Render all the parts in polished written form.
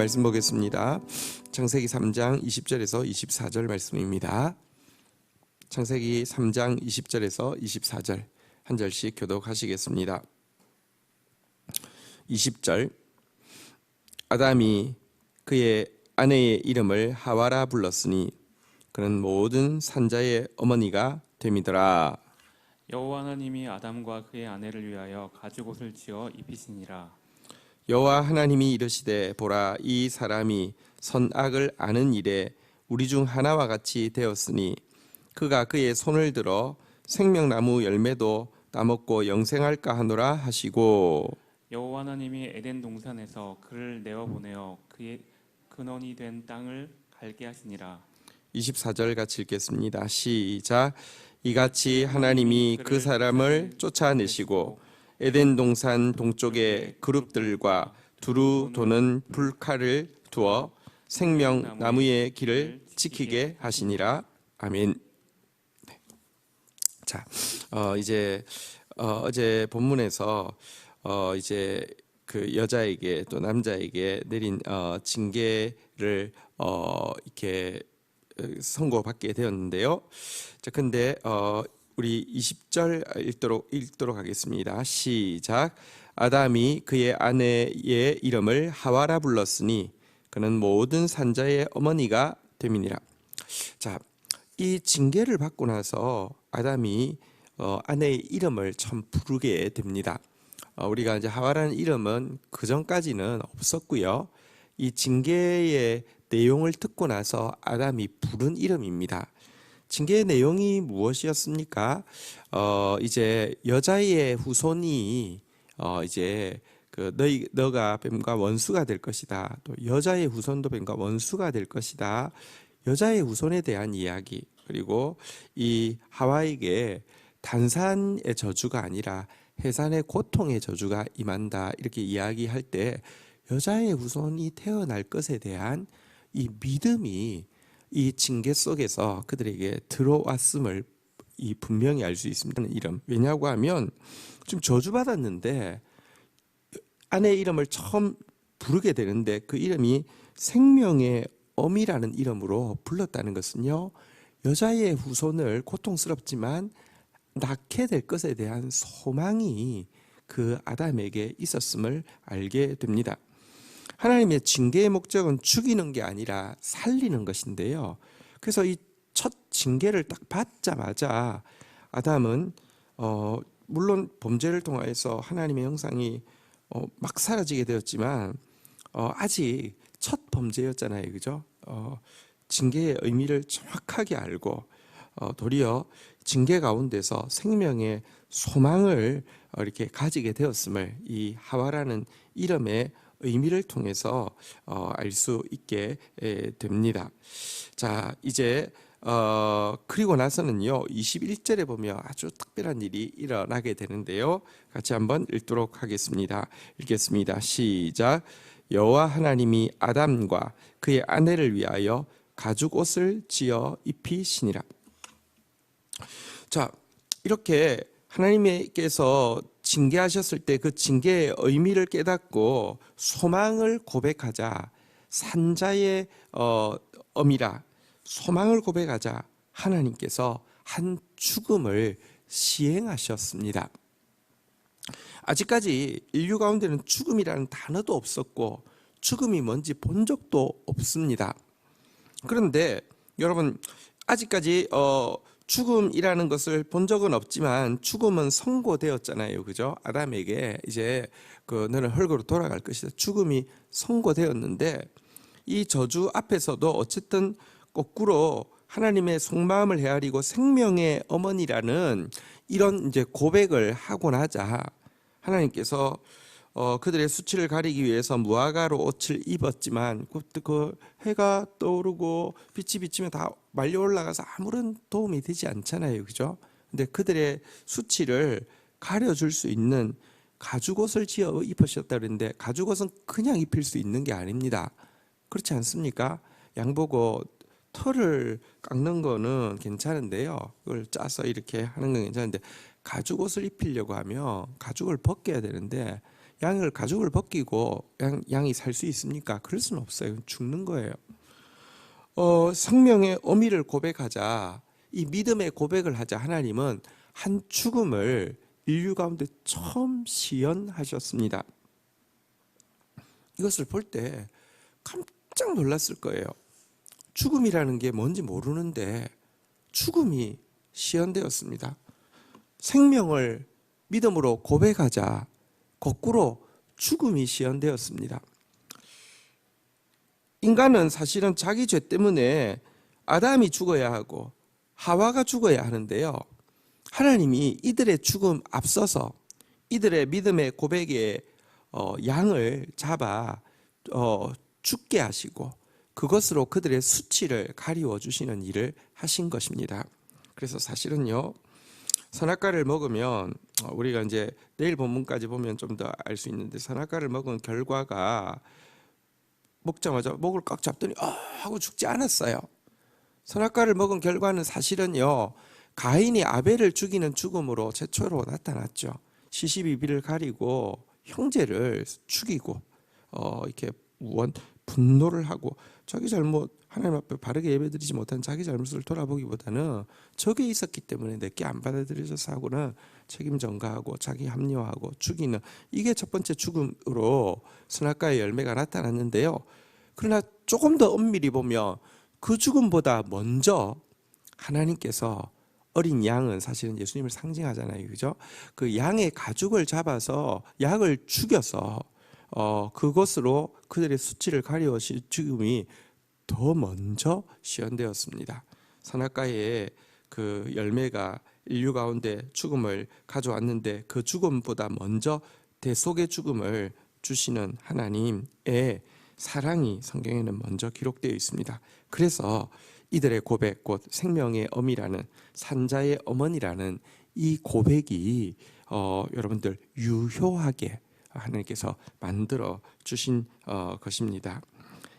말씀 보겠습니다. 창세기 3장 20절에서 24절 말씀입니다. 창세기 3장 20절에서 24절 한 절씩 교독하시겠습니다. 20절 아담이 그의 아내의 이름을 하와라 불렀으니 그는 모든 산자의 어머니가 됨이더라. 여호와 하나님이 아담과 그의 아내를 위하여 가죽옷을 지어 입히시니라. 여호와 하나님이 이르시되 보라 이 사람이 선악을 아는 일에 우리 중 하나와 같이 되었으니 그가 그의 손을 들어 생명나무 열매도 따먹고 영생할까 하노라 하시고 여호와 하나님이 에덴 동산에서 그를 내어 보내어 그의 근원이 된 땅을 갈게 하시니라. 24절 같이 읽겠습니다. 시작. 이같이 하나님이 그 사람을 쫓아내시고 에덴 동산 동쪽에 그룹들과 두루 도는 불칼을 두어 생명나무의 길을 지키게 하시니라. 아멘. 네. 자, 이제 어제 본문에서 이제 그 여자에게 또 남자에게 내린 징계를 이렇게 선고받게 되었는데요. 자, 근데 우리 20절 읽도록 하겠습니다. 시작. 아담이 그의 아내의 이름을 하와라 불렀으니 그는 모든 산자의 어머니가 됨이니라. 자, 이 징계를 받고 나서 아담이 아내의 이름을 처음 부르게 됩니다. 우리가 이제 하와라는 이름은 그 전까지는 없었고요. 이 징계의 내용을 듣고 나서 아담이 부른 이름입니다. 징계의 내용이 무엇이었습니까? 이제 여자의 후손이 이제 그 너가 뱀과 원수가 될 것이다. 또 여자의 후손도 뱀과 원수가 될 것이다. 여자의 후손에 대한 이야기. 그리고 이 하와에게 단산의 저주가 아니라 해산의 고통의 저주가 임한다. 이렇게 이야기할 때 여자의 후손이 태어날 것에 대한 이 믿음이 이 징계 속에서 그들에게 들어왔음을 분명히 알 수 있습니다. 이름. 왜냐고 하면 좀 저주받았는데 아내의 이름을 처음 부르게 되는데 그 이름이 생명의 어미라는 이름으로 불렀다는 것은요. 여자의 후손을 고통스럽지만 낳게 될 것에 대한 소망이 그 아담에게 있었음을 알게 됩니다. 하나님의 징계의 목적은 죽이는 게 아니라 살리는 것인데요. 그래서 이 첫 징계를 딱 받자마자 아담은 물론 범죄를 통해서 하나님의 형상이 막 사라지게 되었지만 아직 첫 범죄였잖아요, 그죠? 징계의 의미를 정확하게 알고 도리어 징계 가운데서 생명의 소망을 이렇게 가지게 되었음을 이 하와라는 이름의 의미를 통해서 알 수 있게 됩니다. 자, 이제 그리고 나서는요 21절에 보면 아주 특별한 일이 일어나게 되는데요. 같이 한번 읽도록 하겠습니다. 읽겠습니다. 시작. 여호와 하나님이 아담과 그의 아내를 위하여 가죽옷을 지어 입히시니라. 자, 이렇게 하나님께서 징계하셨을 때 그 징계의 의미를 깨닫고 소망을 고백하자 산자의 어미라 소망을 고백하자 하나님께서 한 죽음을 시행하셨습니다. 아직까지 인류 가운데는 죽음이라는 단어도 없었고 죽음이 뭔지 본 적도 없습니다. 그런데 여러분 아직까지 죽음이라는 것을 본 적은 없지만 죽음은 선고되었잖아요, 그죠? 아담에게 이제 너는 흙으로 돌아갈 것이다. 죽음이 선고되었는데 이 저주 앞에서도 어쨌든 거꾸로 하나님의 속마음을 헤아리고 생명의 어머니라는 이런 이제 고백을 하고 나자 하나님께서 그들의 수치를 가리기 위해서 무화과로 옷을 입었지만 그 해가 떠오르고 빛이 비치면 다 말려 올라가서 아무런 도움이 되지 않잖아요, 그죠? 근데 그들의 수치를 가려줄 수 있는 가죽옷을 지어 입으셨다 그랬는데 가죽옷은 그냥 입힐 수 있는 게 아닙니다. 그렇지 않습니까? 양보고 털을 깎는 거는 괜찮은데요. 그걸 짜서 이렇게 하는 건 괜찮은데 가죽옷을 입히려고 하면 가죽을 벗겨야 되는데 양을 가죽을 벗기고 양이 살 수 있습니까? 그럴 수는 없어요. 죽는 거예요. 생명의 어미를 고백하자, 이 믿음의 고백을 하자 하나님은 한 죽음을 인류 가운데 처음 시연하셨습니다. 이것을 볼 때 깜짝 놀랐을 거예요. 죽음이라는 게 뭔지 모르는데 죽음이 시연되었습니다. 생명을 믿음으로 고백하자 거꾸로 죽음이 시연되었습니다. 인간은 사실은 자기 죄 때문에 아담이 죽어야 하고 하와가 죽어야 하는데요. 하나님이 이들의 죽음 앞서서 이들의 믿음의 고백에 양을 잡아 죽게 하시고 그것으로 그들의 수치를 가리워 주시는 일을 하신 것입니다. 그래서 사실은요, 선악과를 먹으면 우리가 이제 내일 본문까지 보면 좀 더 알 수 있는데, 선악과를 먹은 결과가 먹자마자 목을 꽉 잡더니 하고 죽지 않았어요. 선악과를 먹은 결과는 사실은요, 가인이 아벨을 죽이는 죽음으로 최초로 나타났죠. 시시비비를 가리고 형제를 죽이고 이렇게 분노를 하고 자기 잘못, 하나님 앞에 바르게 예배드리지 못한 자기 잘못을 돌아보기보다는 저게 있었기 때문에 내게 안 받아들여져서 하고는 책임 전가하고 자기 합리화하고 죽이는, 이게 첫 번째 죽음으로 선악과의 열매가 나타났는데요. 그러나 조금 더 엄밀히 보면 그 죽음보다 먼저 하나님께서 어린 양은 사실은 예수님을 상징하잖아요, 그죠? 그 양의 가죽을 잡아서 약을 죽여서 그것으로 그들의 수치를 가리워 죽음이 더 먼저 시연되었습니다. 선악과의 그 열매가 인류 가운데 죽음을 가져왔는데 그 죽음보다 먼저 대속의 죽음을 주시는 하나님의 사랑이 성경에는 먼저 기록되어 있습니다. 그래서 이들의 고백, 곧 생명의 어미라는, 산자의 어머니라는 이 고백이 여러분들 유효하게 하나님께서 만들어 주신 것입니다.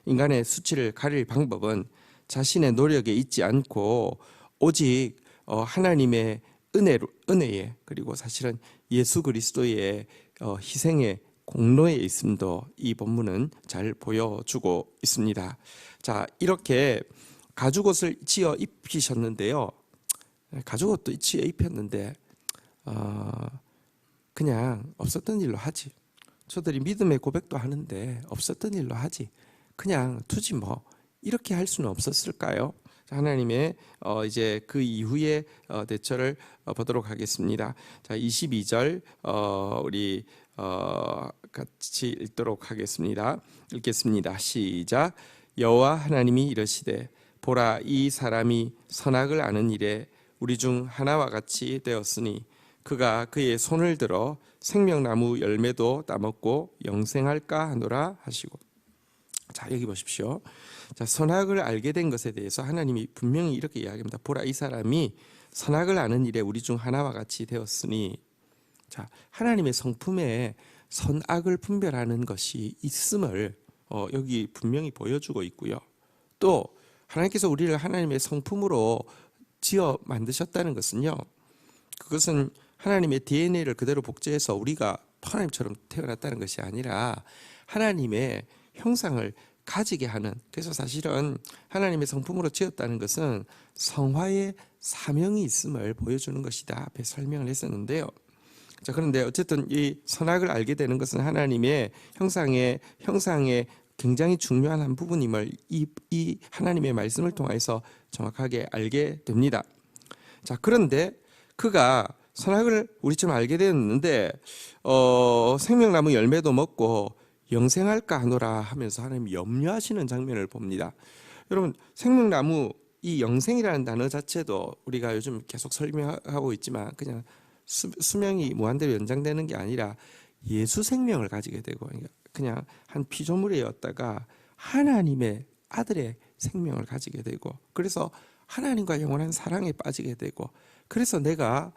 인간의 수치를 가릴 방법은 자신의 노력에 있지 않고 오직 하나님의 은혜에, 그리고 사실은 예수 그리스도의 희생의 공로에 있음도 이 본문은 잘 보여주고 있습니다. 자, 이렇게 가죽옷을 지어 입히셨는데요. 가죽옷도 지어 입혔는데 그냥 없었던 일로 하지. 저들이 믿음의 고백도 하는데 없었던 일로 하지. 그냥 두지 뭐, 이렇게 할 수는 없었을까요? 하나님의 이제 그 이후의 대처를 보도록 하겠습니다. 자, 22절 우리 같이 읽도록 하겠습니다. 읽겠습니다. 시작. 여호와 하나님이 이르시되 보라, 이 사람이 선악을 아는 일에 우리 중 하나와 같이 되었으니 그가 그의 손을 들어 생명나무 열매도 따먹고 영생할까 하노라 하시고. 자, 여기 보십시오. 자, 선악을 알게 된 것에 대해서 하나님이 분명히 이렇게 이야기합니다. 보라, 이 사람이 선악을 아는 일에 우리 중 하나와 같이 되었으니. 자, 하나님의 성품에 선악을 분별하는 것이 있음을 여기 분명히 보여주고 있고요. 또 하나님께서 우리를 하나님의 성품으로 지어 만드셨다는 것은요, 그것은 하나님의 DNA를 그대로 복제해서 우리가 하나님처럼 태어났다는 것이 아니라 하나님의 형상을 가지게 하는, 그래서 사실은 하나님의 성품으로 지었다는 것은 성화의 사명이 있음을 보여주는 것이다, 앞에 설명을 했었는데요. 자, 그런데 어쨌든 이 선악을 알게 되는 것은 하나님의 형상의 굉장히 중요한 한 부분임을 이 하나님의 말씀을 통해서 정확하게 알게 됩니다. 자, 그런데 그가 선악을 우리처럼 알게 되었는데 생명나무 열매도 먹고 영생할까 하노라 하면서 하나님 염려하시는 장면을 봅니다. 여러분, 생명나무, 이 영생이라는 단어 자체도 우리가 요즘 계속 설명하고 있지만 그냥 수명이 무한대로 연장되는 게 아니라 예수 생명을 가지게 되고, 그냥 한 피조물이었다가 하나님의 아들의 생명을 가지게 되고, 그래서 하나님과 영원한 사랑에 빠지게 되고, 그래서 내가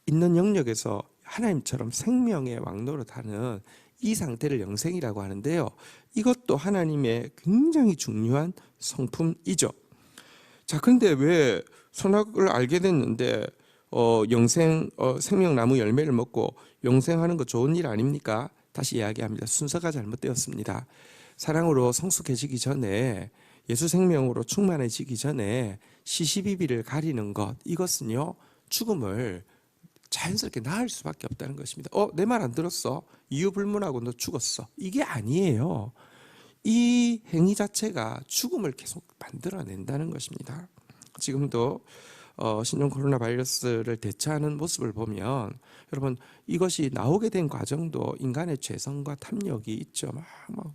있는 영역에서 하나님처럼 생명의 왕노릇하는 이 상태를 영생이라고 하는데요. 이것도 하나님의 굉장히 중요한 성품이죠. 자, 그런데 왜 선악을 알게 됐는데 생명나무 열매를 먹고 영생하는 거 좋은 일 아닙니까? 다시 이야기합니다. 순서가 잘못되었습니다. 사랑으로 성숙해지기 전에, 예수 생명으로 충만해지기 전에 시시비비를 가리는 것, 이것은요 죽음을 자연스럽게 낳을 수밖에 없다는 것입니다. 내 말 안 들었어? 이유 불문하고 너 죽었어. 이게 아니에요. 이 행위 자체가 죽음을 계속 만들어낸다는 것입니다. 지금도 신종 코로나 바이러스를 대처하는 모습을 보면 여러분, 이것이 나오게 된 과정도 인간의 죄성과 탐욕이 있죠. 막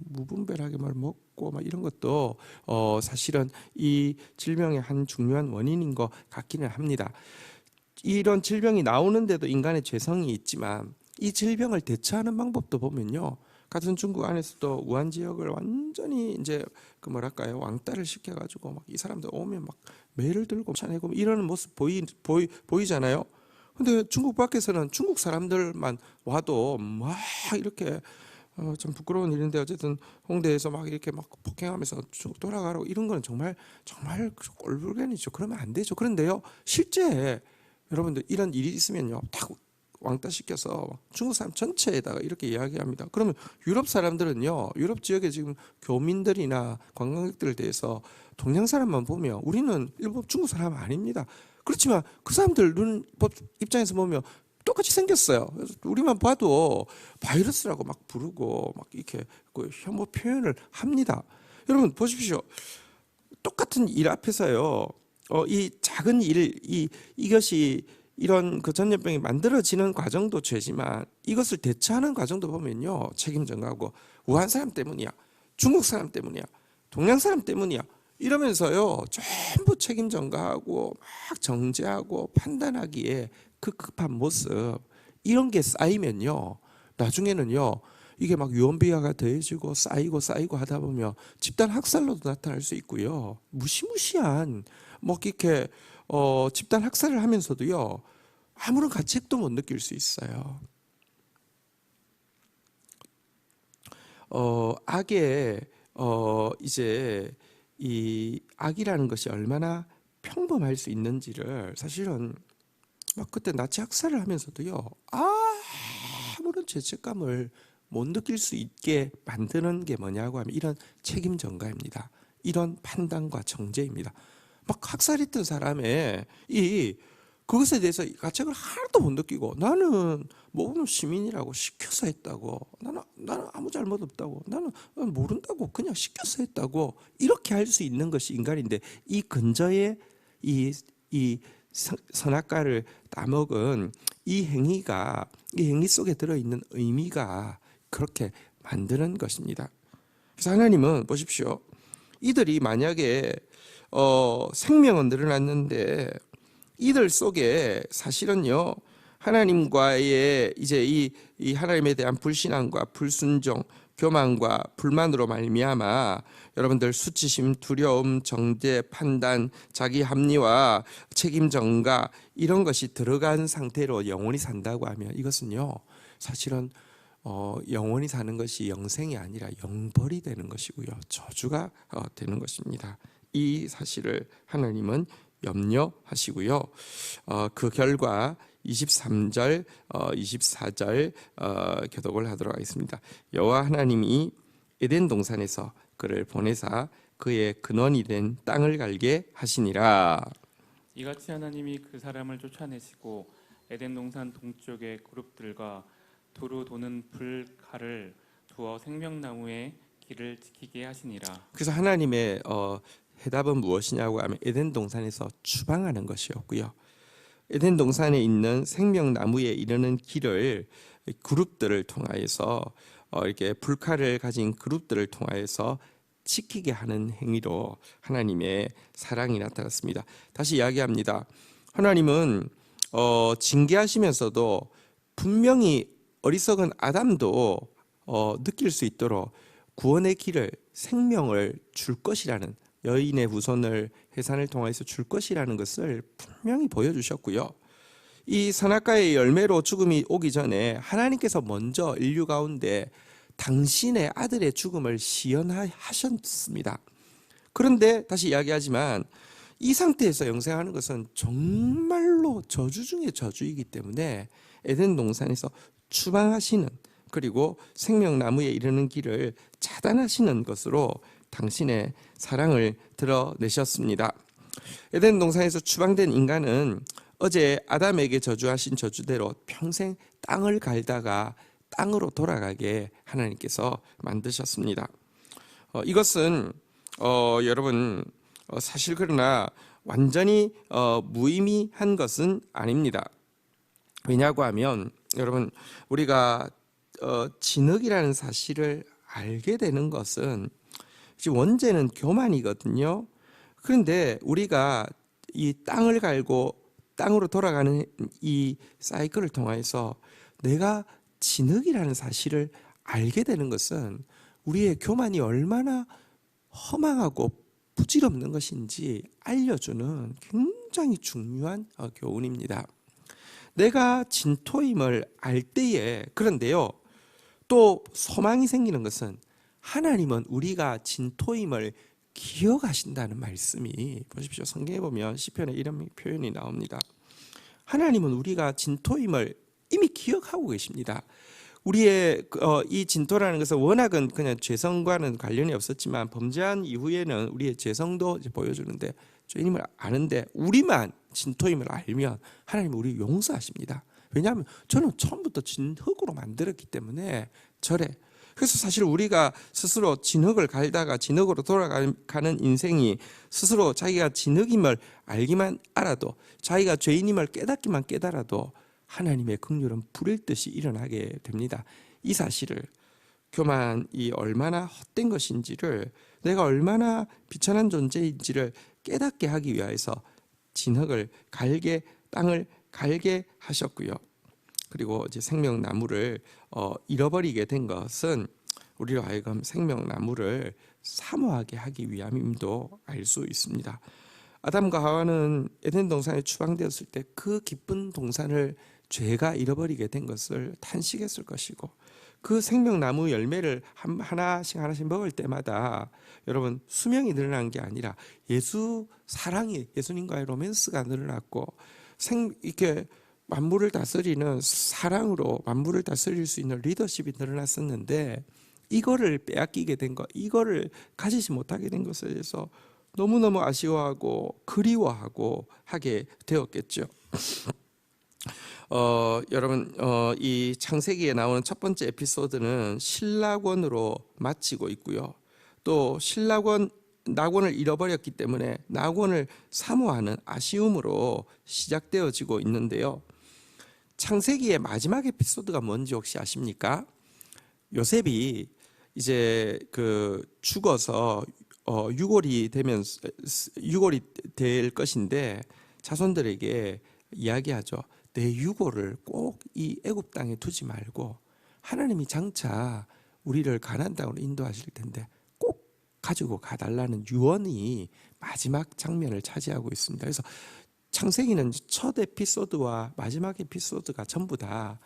무분별하게 뭘 먹고 막 이런 것도 사실은 이 질병의 한 중요한 원인인 것 같기는 합니다. 이런 질병이 나오는데도 인간의 죄성이 있지만 이 질병을 대처하는 방법도 보면요, 같은 중국 안에서도 우한 지역을 완전히 이제 그 뭐랄까요, 왕따를 시켜가지고 막 이 사람들 오면 막 매를 들고 차내고 이러는 모습 보이잖아요. 근데 중국 밖에서는 중국 사람들만 와도 막 이렇게 좀 부끄러운 일인데 어쨌든 홍대에서 막 이렇게 막 폭행하면서 쭉 돌아가라고 이런 거는 정말 꼴불견이죠. 그러면 안 되죠. 그런데요, 실제 여러분들 이런 일이 있으면요, 딱 왕따 시켜서 중국 사람 전체에다가 이렇게 이야기합니다. 그러면 유럽 사람들은요, 유럽 지역에 지금 교민들이나 관광객들에 대해서 동양 사람만 보면 우리는 일본 중국 사람 아닙니다. 그렇지만 그 사람들 눈 입장에서 보면 똑같이 생겼어요. 그래서 우리만 봐도 바이러스라고 막 부르고 막 이렇게 그 혐오 표현을 합니다. 여러분 보십시오. 똑같은 일 앞에서요, 이 작은 이것이 이런 그 전염병이 만들어지는 과정도 죄지만 이것을 대처하는 과정도 보면요, 책임 전가하고 우한 사람 때문이야, 중국 사람 때문이야, 동양 사람 때문이야 이러면서요 전부 책임 전가하고 막 정죄하고 판단하기에 그 급한 모습, 이런 게 쌓이면요 나중에는요 이게 막 유언비어가 더해지고 쌓이고 하다 보면 집단 학살로도 나타날 수 있고요, 무시무시한 뭐 이렇게 집단 학살을 하면서도요 아무런 가책도 못 느낄 수 있어요. 악의 이제 이 악이라는 것이 얼마나 평범할 수 있는지를 사실은 막 그때 나치 학살을 하면서도요 아무런 죄책감을 못 느낄 수 있게 만드는 게 뭐냐고 하면 이런 책임 전가입니다. 이런 판단과 정죄입니다. 막 학살했던 사람의 그것에 대해서 가책을 하나도 못 느끼고, 나는 모범 시민이라고 시켜서 했다고, 나는 아무 잘못 없다고, 나는 모른다고 그냥 시켜서 했다고, 이렇게 할 수 있는 것이 인간인데, 이 근저에 이 선악과를 따먹은 이 행위 속에 들어있는 의미가 그렇게 만드는 것입니다. 그래서 하나님은 보십시오, 이들이 만약에 생명은 늘어났는데 이들 속에 사실은요 하나님과의 이제 이 하나님에 대한 불신앙과 불순종, 교만과 불만으로 말미암아 여러분들 수치심, 두려움, 정죄, 판단, 자기 합리화, 책임 전가 이런 것이 들어간 상태로 영원히 산다고 하면 이것은요 사실은 영원히 사는 것이 영생이 아니라 영벌이 되는 것이고요, 저주가 되는 것입니다. 이 사실을 하나님은 염려하시고요. 그 결과 23절, 24절 교독을 하도록 하겠습니다. 여호와 하나님이 에덴 동산에서 그를 보내사 그의 근원이 된 땅을 갈게 하시니라. 이같이 하나님이 그 사람을 쫓아내시고 에덴 동산 동쪽의 그룹들과 두루 도는 불칼을 두어 생명나무의 길을 지키게 하시니라. 그래서 하나님의 해답은 무엇이냐고 하면 에덴 동산에서 추방하는 것이었고요. 에덴 동산에 있는 생명나무에 이르는 길을 그룹들을 통하여서 이렇게 불칼을 가진 그룹들을 통하여서 지키게 하는 행위로 하나님의 사랑이 나타났습니다. 다시 이야기합니다. 하나님은 징계하시면서도 분명히 어리석은 아담도 느낄 수 있도록 구원의 길을, 생명을 줄 것이라는, 여인의 후손을 해산을 통해서 줄 것이라는 것을 분명히 보여주셨고요. 이 선악과의 열매로 죽음이 오기 전에 하나님께서 먼저 인류 가운데 당신의 아들의 죽음을 시연하셨습니다. 그런데 다시 이야기하지만 이 상태에서 영생하는 것은 정말로 저주 중에 저주이기 때문에 에덴 동산에서 추방하시는, 그리고 생명나무에 이르는 길을 차단하시는 것으로 당신의 사랑을 드러내셨습니다. 에덴 동산에서 추방된 인간은 어제 아담에게 저주하신 저주대로 평생 땅을 갈다가 땅으로 돌아가게 하나님께서 만드셨습니다. 이것은 여러분 사실 그러나 완전히 무의미한 것은 아닙니다. 왜냐고 하면 여러분 우리가 진흙이라는 사실을 알게 되는 것은 원죄는 교만이거든요. 그런데 우리가 이 땅을 갈고 땅으로 돌아가는 이 사이클을 통해서 내가 진흙이라는 사실을 알게 되는 것은 우리의 교만이 얼마나 허망하고 부질없는 것인지 알려주는 굉장히 중요한 교훈입니다. 내가 진토임을 알 때에, 그런데요 또 소망이 생기는 것은 하나님은 우리가 진토임을 기억하신다는 말씀이, 보십시오, 성경에 보면 시편에 이런 표현이 나옵니다. 하나님은 우리가 진토임을 이미 기억하고 계십니다. 우리의 이 진토라는 것은 워낙은 그냥 죄성과는 관련이 없었지만 범죄한 이후에는 우리의 죄성도 이제 보여주는데, 주님을 아는데 우리만 진토임을 알면 하나님은 우리 용서하십니다. 왜냐하면 저는 처음부터 진흙으로 만들었기 때문에 저래. 그래서 사실 우리가 스스로 진흙을 갈다가 진흙으로 돌아가는 인생이 스스로 자기가 진흙임을 알기만 알아도, 자기가 죄인임을 깨닫기만 깨달아도 하나님의 긍휼은 불일 듯이 일어나게 됩니다. 이 사실을, 교만이 얼마나 헛된 것인지를, 내가 얼마나 비천한 존재인지를 깨닫게 하기 위해서 진흙을 갈게, 땅을 갈게 하셨고요. 그리고 이제 생명나무를 잃어버리게 된 것은 우리로 하여금 생명나무를 사모하게 하기 위함임도 알 수 있습니다. 아담과 하와는 에덴 동산에 추방되었을 때 그 기쁜 동산을 죄가 잃어버리게 된 것을 탄식했을 것이고, 그 생명나무 열매를 하나씩 먹을 때마다 여러분 수명이 늘어난 게 아니라 사랑이, 예수님과의 로맨스가 늘어났고, 이렇게 만물을 다스리는 사랑으로 만물을 다스릴 수 있는 리더십이 늘어났었는데, 이거를 빼앗기게 된 것, 이거를 가지지 못하게 된 것에 대해서 너무너무 아쉬워하고 그리워하고 하게 되었겠죠. 여러분 이 창세기에 나오는 첫 번째 에피소드는 신라권으로 마치고 있고요. 또 낙원을 잃어버렸기 때문에 낙원을 사모하는 아쉬움으로 시작되어지고 있는데요. 창세기의 마지막 에피소드가 뭔지 혹시 아십니까? 요셉이 이제 죽어서 유골이 될 것인데 자손들에게 이야기하죠. 내 유골을 꼭 이 애굽 땅에 두지 말고 하나님이 장차 우리를 가나안 땅으로 인도하실 텐데 꼭 가지고 가달라는 유언이 마지막 장면을 차지하고 있습니다. 그래서 창세기는 첫 에피소드와 마지막 에피소드가 전부 다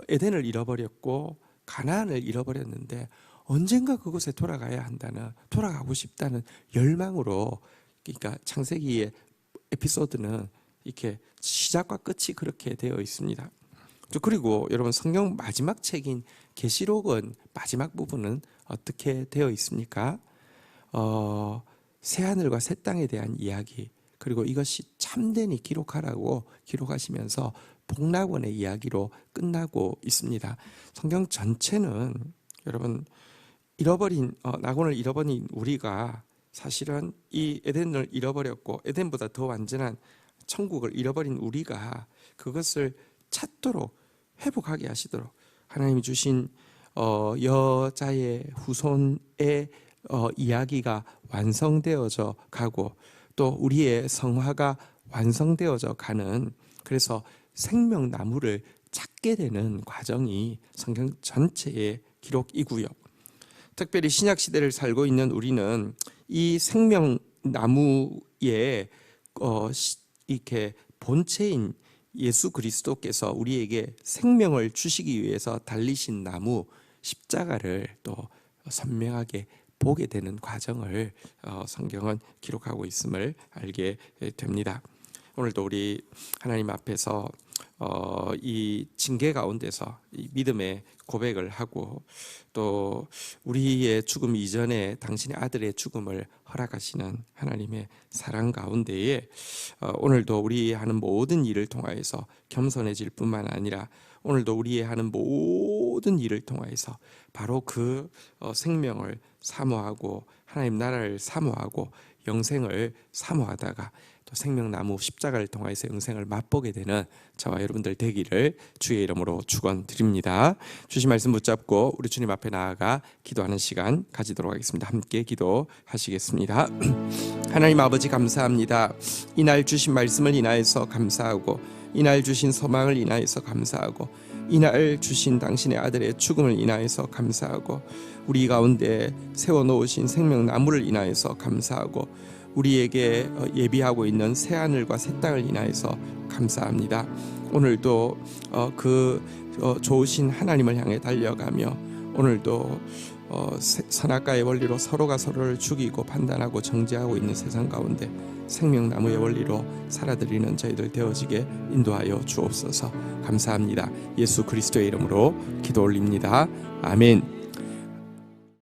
에덴을 잃어버렸고 가나안을 잃어버렸는데 언젠가 그곳에 돌아가고 싶다는 열망으로, 그러니까 창세기의 에피소드는 이렇게 시작과 끝이 그렇게 되어 있습니다. 그리고 여러분 성경 마지막 책인 계시록은 마지막 부분은 어떻게 되어 있습니까? 새하늘과 새 땅에 대한 이야기, 그리고 이것이 참되니 기록하라고 기록하시면서 복락원의 이야기로 끝나고 있습니다. 성경 전체는 여러분 낙원을 잃어버린 우리가 사실은 이 에덴을 잃어버렸고 에덴보다 더 완전한 천국을 잃어버린 우리가 그것을 찾도록 회복하게 하시도록 하나님이 주신 여자의 후손의 이야기가 완성되어져 가고, 또 우리의 성화가 완성되어져 가는, 그래서 생명나무를 찾게 되는 과정이 성경 전체의 기록이고요. 특별히 신약 시대를 살고 있는 우리는 이 생명나무의 이렇게 본체인 예수 그리스도께서 우리에게 생명을 주시기 위해서 달리신 나무 십자가를 또 선명하게 보게 되는 과정을 성경은 기록하고 있음을 알게 됩니다. 오늘도 우리 하나님 앞에서 이 징계 가운데서 이 믿음의 고백을 하고 또 우리의 죽음 이전에 당신의 아들의 죽음을 허락하시는 하나님의 사랑 가운데에 오늘도 우리 하는 모든 일을 통하여서 겸손해질 뿐만 아니라 오늘도 우리의 하는 모든 일을 통하여서 바로 그 생명을 사모하고 하나님 나라를 사모하고 영생을 사모하다가 또 생명나무 십자가를 통해서 영생을 맛보게 되는 저와 여러분들 되기를 주의 이름으로 축원드립니다. 주신 말씀 붙잡고 우리 주님 앞에 나아가 기도하는 시간 가지도록 하겠습니다. 함께 기도하시겠습니다. 하나님 아버지 감사합니다. 이날 주신 말씀을 인하여서 감사하고 이날 주신 소망을 인하여서 감사하고 이날 주신 당신의 아들의 죽음을 인하여서 감사하고 우리 가운데 세워놓으신 생명나무를 인하여서 감사하고 우리에게 예비하고 있는 새하늘과 새 땅을 인하여서 감사합니다. 오늘도 그 좋으신 하나님을 향해 달려가며 오늘도 선악과의 원리로 서로가 서로를 죽이고 판단하고 정죄하고 있는 세상 가운데 생명나무의 원리로 살아드리는 저희들 되어지게 인도하여 주옵소서. 감사합니다. 예수 그리스도의 이름으로 기도 올립니다. 아멘.